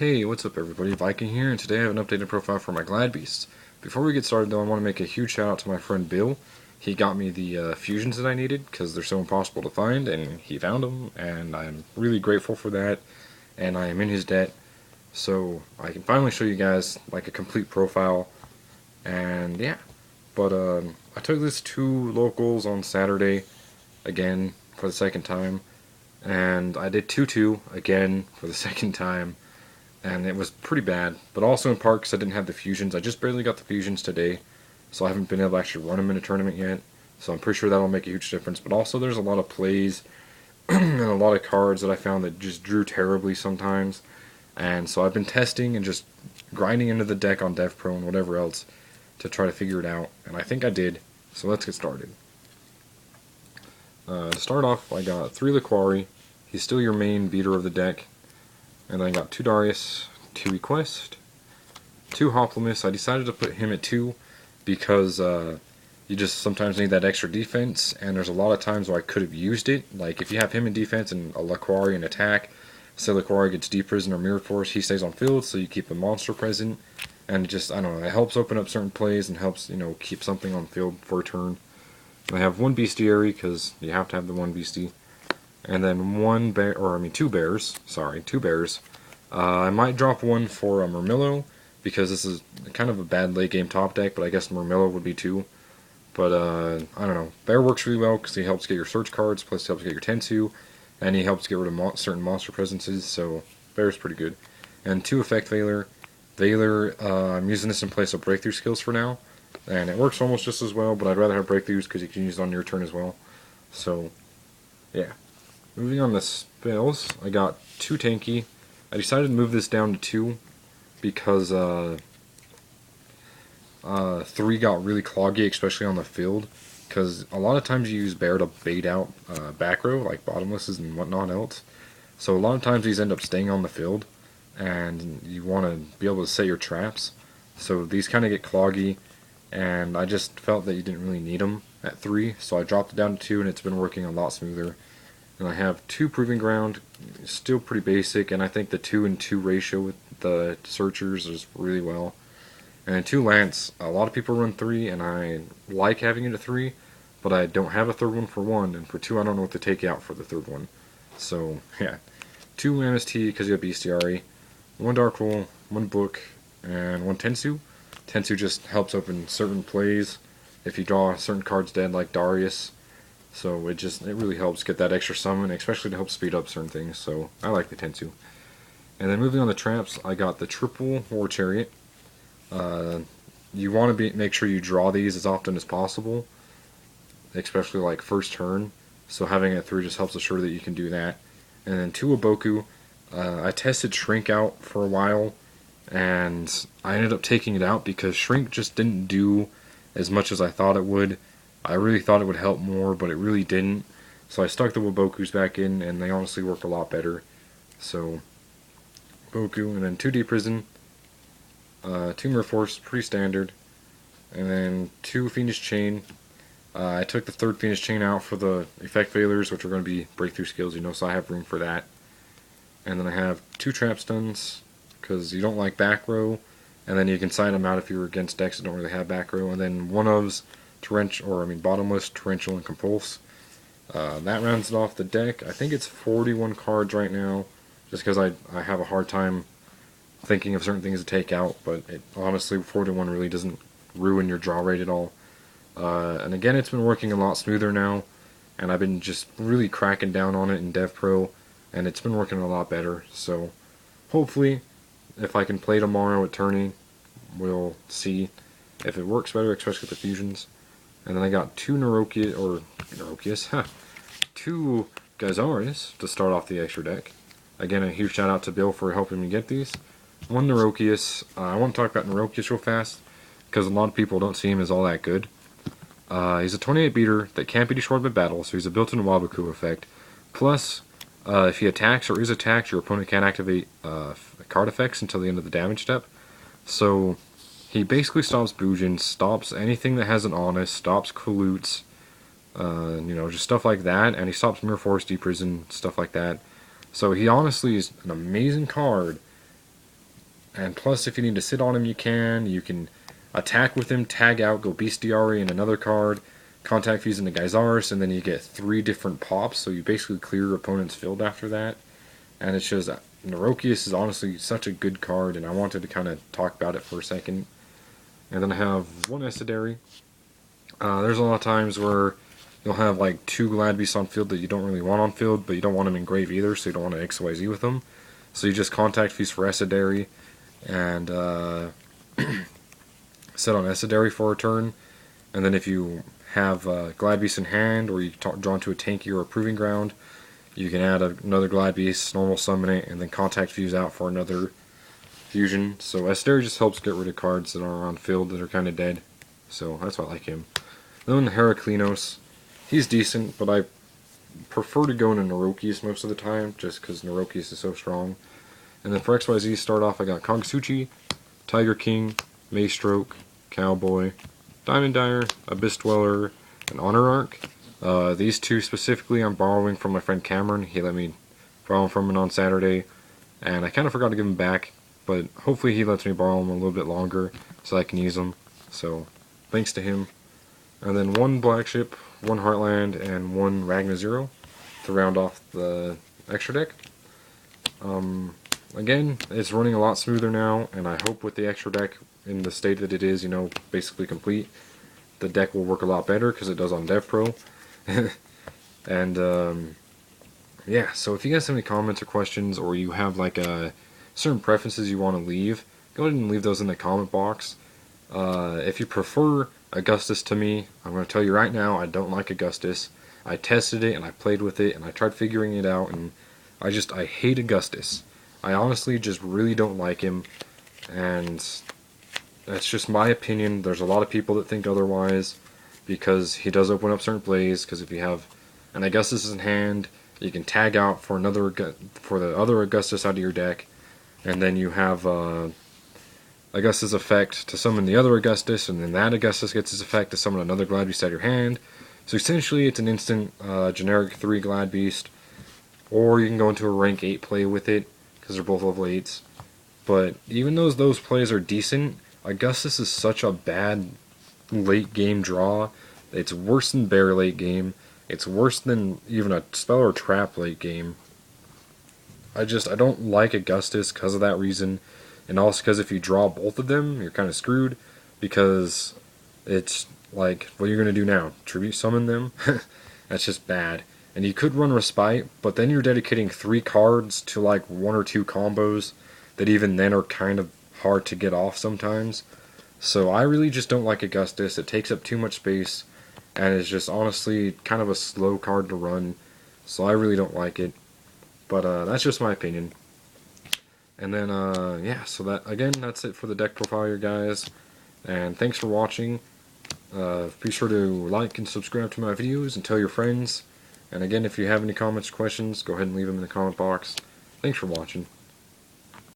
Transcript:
Hey, what's up everybody, Viking here, and today I have an updated profile for my glad beasts. Before we get started though, I want to make a huge shout out to my friend Bill. He got me the fusions that I needed, because they're so impossible to find, and he found them, and I'm really grateful for that, and I am in his debt, so I can finally show you guys, like, a complete profile, and yeah. But, I took this to locals on Saturday, again, for the second time, and I did 2-2, again, for the second time, and it was pretty bad, but also in part because I didn't have the fusions. I just barely got the fusions today, so I haven't been able to actually run them in a tournament yet, so I'm pretty sure that'll make a huge difference. But also there's a lot of plays and a lot of cards that I found that just drew terribly sometimes, and so I've been testing and just grinding into the deck on Dev Pro and whatever else to try to figure it out, and I think I did, so let's get started. To start off, I got 3 laquari. He's still your main beater of the deck. And then I got 2 Darius, 2 equeste, 2 hoplomus. I decided to put him at 2 because you just sometimes need that extra defense, and there's a lot of times where I could have used it. Like if you have him in defense and a laquari in attack, say laquari gets deep prison or mirror force, he stays on field, so you keep the monster present, and it just, I don't know, it helps open up certain plays and helps, you know, keep something on field for a turn. And I have 1 bestiari because you have to have the 1 beastie. And then 1 bear, or I mean 2 bears, sorry, 2 bears. I might drop 1 for a mermelo, because this is kind of a bad late game top deck, but I guess mermelo would be 2. But, I don't know, bear works really well, because he helps get your search cards, plus he helps get your tensu, and he helps get rid of certain monster presences, so bear's pretty good. And 2 effect Valor. Valor, I'm using this in place of breakthrough skills for now, and it works almost just as well, but I'd rather have breakthroughs, because you can use it on your turn as well. So, yeah. Moving on to spells, I got 2 tenki. I decided to move this down to 2 because 3 got really cloggy, especially on the field. Because a lot of times you use bear to bait out back row, like bottomlesses and whatnot else. So a lot of times these end up staying on the field, and you want to be able to set your traps. So these kind of get cloggy, and I just felt that you didn't really need them at 3, so I dropped it down to 2, and it's been working a lot smoother. And I have 2 Proving Ground, still pretty basic, and I think the 2 and 2 ratio with the searchers is really well. And 2 Lance, a lot of people run 3, and I like having it at 3, but I don't have a third one for 1, and for 2 I don't know what to take out for the third one. So, yeah. 2 MST because you have bestiari, 1 Dark Roll, 1 Book, and 1 Tensu. Tensu just helps open certain plays if you draw certain cards dead like Darius. So it really helps get that extra summon, especially to help speed up certain things, so I like the tensu. And then moving on to traps, I got the triple war chariot. You want to make sure you draw these as often as possible, especially like first turn, so having it 3 just helps assure that you can do that. And then 2 waboku. I tested shrink out for a while, and I ended up taking it out because shrink just didn't do as much as I thought it would. I really thought it would help more, but it really didn't. So I stuck the wabokus back in, and they honestly work a lot better. So, waboku, and then 2 deep prison, 2 mirror force, pretty standard, and then 2 fiendish chain. I took the 3rd fiendish chain out for the effect failures, which are going to be breakthrough skills, you know, so I have room for that. And then I have 2 trap stuns, because you don't like back row, and then you can sign them out if you're against decks that don't really have back row, and then 1 ofs, bottomless, torrential, and compulse. That rounds it off the deck. I think it's 41 cards right now, just because I have a hard time thinking of certain things to take out, but honestly, 41 really doesn't ruin your draw rate at all. And again, it's been working a lot smoother now, and I've been just really cracking down on it in Dev Pro, and it's been working a lot better, so hopefully, if I can play tomorrow at tourney, we'll see if it works better, especially with the fusions. And then I got 2 nerokius, 2 gyzarus to start off the extra deck. Again, a huge shout out to Bill for helping me get these. 1 nerokius. I want to talk about nerokius real fast, because a lot of people don't see him as all that good. He's a 28 beater that can't be destroyed by battle, so he's a built-in waboku effect. Plus, if he attacks or is attacked, your opponent can't activate card effects until the end of the damage step. So he basically stops Boujin, stops anything that has an honest, stops Kalutes, you know, just stuff like that, and he stops Mirror Force, Deep Prison, stuff like that. So he honestly is an amazing card And plus, if you need to sit on him, you can. You can attack with him, tag out, go bestiari and another card, contact fuse into gyzarus, and then you get 3 different pops, so you basically clear your opponent's field after that. And it's just, Nerokius is honestly such a good card, and I wanted to kind of talk about it for a second. And then I have 1 essedarii. There's a lot of times where you'll have like 2 glad beasts on field that you don't really want on field, but you don't want them in grave either, so you don't want to XYZ with them. So you just contact fuse for essedarii, and set on essedarii for a turn. And then if you have glad beast in hand, or you draw into a tenki or a proving ground, you can add another glad beast, normal summon it, and then contact fuse out for another fusion. So essedarii just helps get rid of cards that are on field that are kind of dead. So that's why I like him. Then the heraklinos, he's decent, but I prefer to go into nerokius most of the time, just because nerokius is so strong. And then for XYZ, start off I got kagustuchi, Tiger King, maestroke, cowboy, diamond dyer, abyss dweller, and honor arc. These 2 specifically I'm borrowing from my friend Cameron. He let me borrow them from him on Saturday, and I kind of forgot to give them back, but hopefully he lets me borrow them a little bit longer so I can use them. So thanks to him. And then 1 blackship, 1 heartland, and 1 ragna 0 to round off the extra deck. Again, it's running a lot smoother now, and I hope with the extra deck in the state that it is, basically complete, the deck will work a lot better because it does on Dev Pro. And yeah, so if you guys have any comments or questions, or you have like certain preferences you want to leave, go ahead and leave those in the comment box. If you prefer Augustus to me, I'm going to tell you right now, I don't like Augustus. I tested it and I played with it and I tried figuring it out, and I hate Augustus. I honestly just really don't like him, and that's just my opinion. There's a lot of people that think otherwise, because he does open up certain plays, because if you have an Augustus in hand, you can tag out for the other Augustus out of your deck, and then you have Augustus' effect to summon the other Augustus, and then that Augustus gets his effect to summon another Glad Beast out of your hand. So essentially it's an instant generic 3 Glad Beast, or you can go into a rank 8 play with it, because they're both level 8s. But even though those plays are decent, Augustus is such a bad late game draw. It's worse than Bear late game. It's worse than even a spell or trap late game. I don't like Augustus because of that reason, and also because if you draw both of them, you're kind of screwed, because it's like, what are you going to do now? Tribute summon them? That's just bad. And you could run Respite, but then you're dedicating 3 cards to like 1 or 2 combos that even then are kind of hard to get off sometimes. So I really just don't like Augustus. It takes up too much space, and it's just honestly kind of a slow card to run. So I really don't like it. But that's just my opinion. And then, yeah, so that's it for the deck profile here, guys. And thanks for watching. Be sure to like and subscribe to my videos and tell your friends. And again, if you have any comments or questions, go ahead and leave them in the comment box. Thanks for watching.